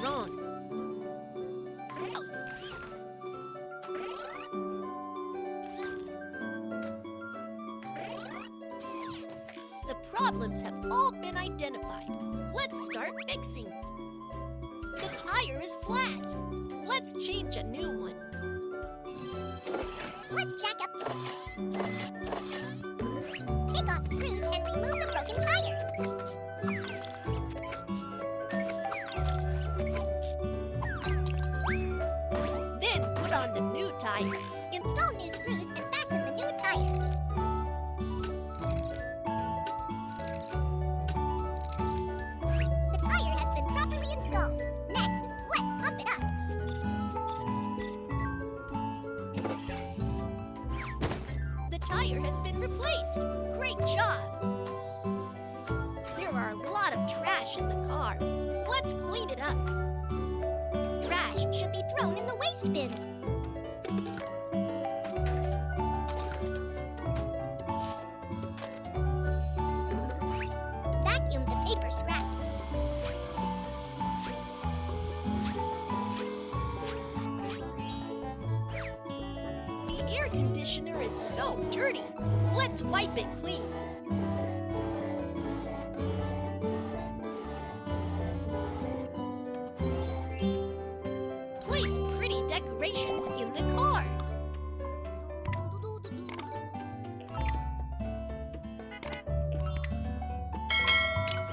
wrong. The problems have all been identified. Let's start fixing. The tire is flat. Let's change a new one. Let's jack up. Take off screws and remove the broken tire. Then put on the new tire. Install new screws and fasten the new tire. The tire has been properly installed. Next, let's pump it up. The tire has been replaced. Great job! There are a lot of trash in the car. Let's clean it up. Trash should be thrown in the waste bin. Vacuum the paper scraps. The air conditioner is so dirty. Let's wipe it clean. Place pretty decorations in the car.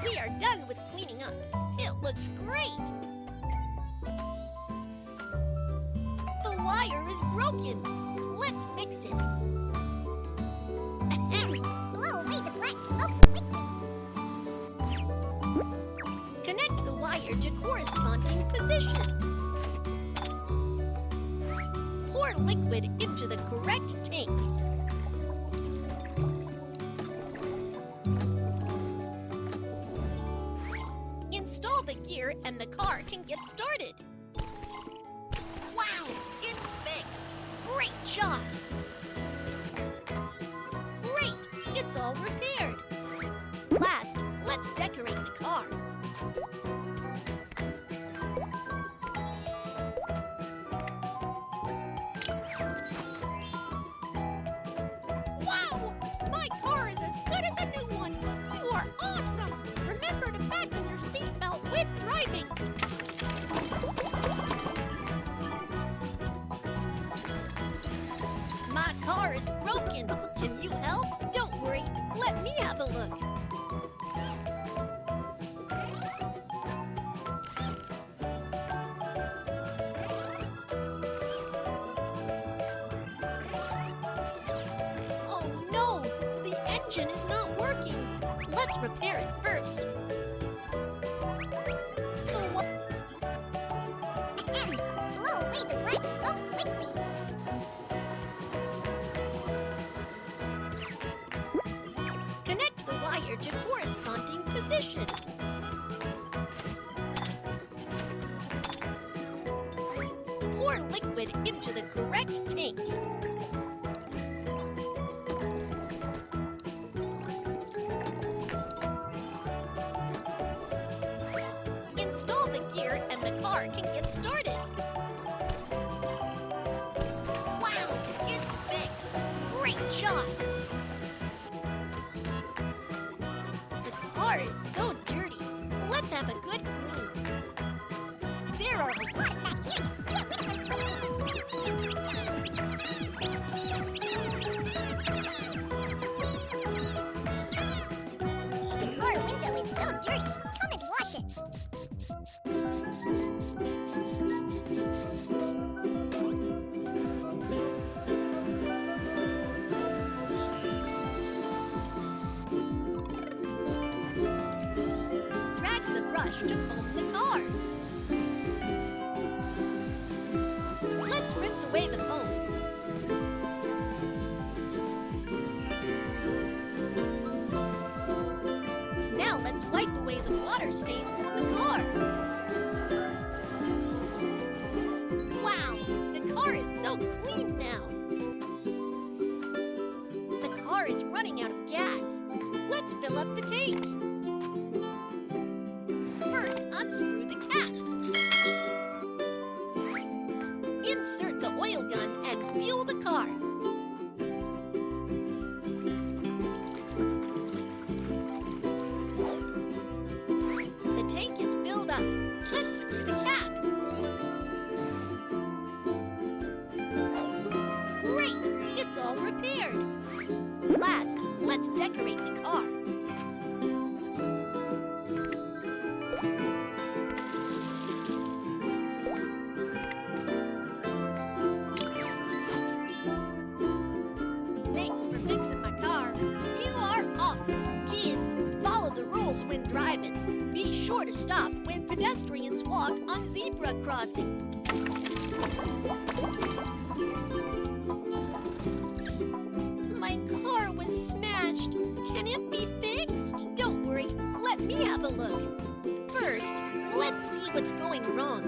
We are done with cleaning up. It looks great. The wire is broken. Let's fix it. Blow away the black smoke quickly. Connect the wire to corresponding position. Pour liquid into the correct tank. Install the gear and the car can get started. Wow, it's fixed! Great job! Great, it's all repaired. Last, let's decorate the car. Wow! My car is as good as a new one! You are awesome! Remember to fasten your seatbelt when driving! My car is broken! Can you help? Don't worry, let me have a look. Oh no! The engine is not working! Let's repair it first. Blow away the black smoke quickly. Connect the wire to corresponding position. Pour liquid into the correct tank. Install the gear and the car can get started. Wow, it's fixed. Great job. The car is so dirty. Let's have a good clean. There are a lot of bacteria. Get rid of it. The car window is so dirty. Come and wash it. Drag the brush to comb the car. Let's rinse away the foam. Now let's wipe away the water stains on the car. Wow, the car is so clean now. The car is running out of gas. Let's fill up the tank. First, unscrew the cap. let's decorate the car. Thanks for fixing my car. You are awesome. Kids, follow the rules when driving. Be sure to stop when pedestrians walk on zebra crossing. My car was smashed. Can it be fixed? Don't worry, let me have a look. First, let's see what's going wrong.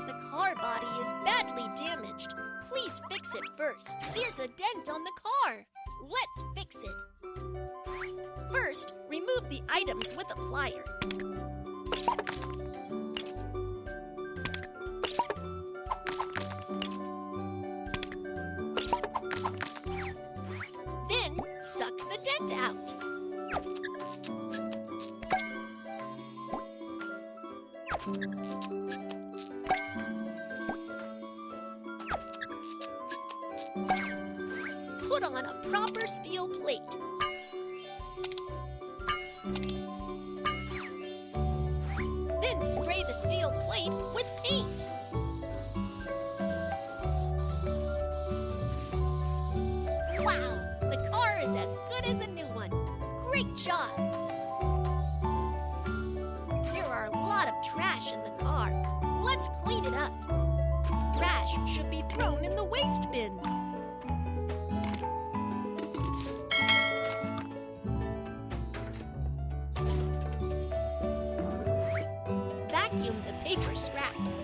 The car body is badly damaged. Please fix it first. There's a dent on the car. Let's fix it. First, remove the items with a plier. Then, suck the dent out. Put on a proper steel plate. Then spray the steel plate with paint. Wow, the car is as good as a new one. Great job. There are a lot of trash in the car. Let's clean it up. Trash should be thrown in the waste bin. Vacuum the paper scraps.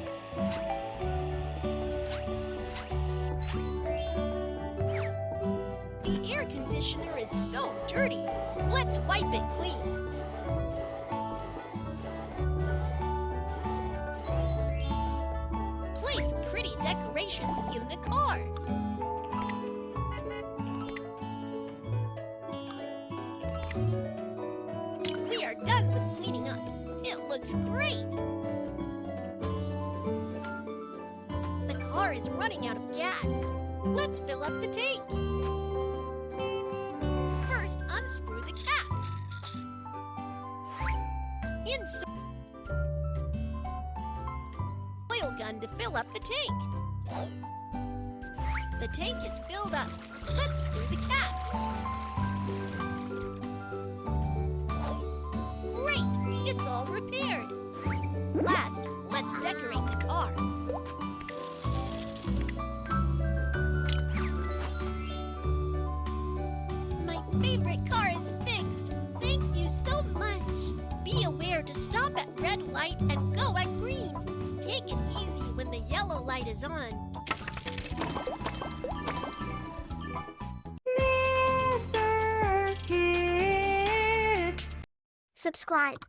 The air conditioner is so dirty. Let's wipe it clean. Place pretty decorations in the car. We are done with cleaning up. It looks great. The car is running out of gas. Let's fill up the tank. First, unscrew the cap. Insert oil gun to fill up the tank. The tank is filled up. Let's screw the cap. Great! It's all repaired. Last, let's decorate the car. My favorite car is fixed. Thank you so much. Be aware to stop at red light and go at green. Take it easy when the yellow light is on. Subscribe.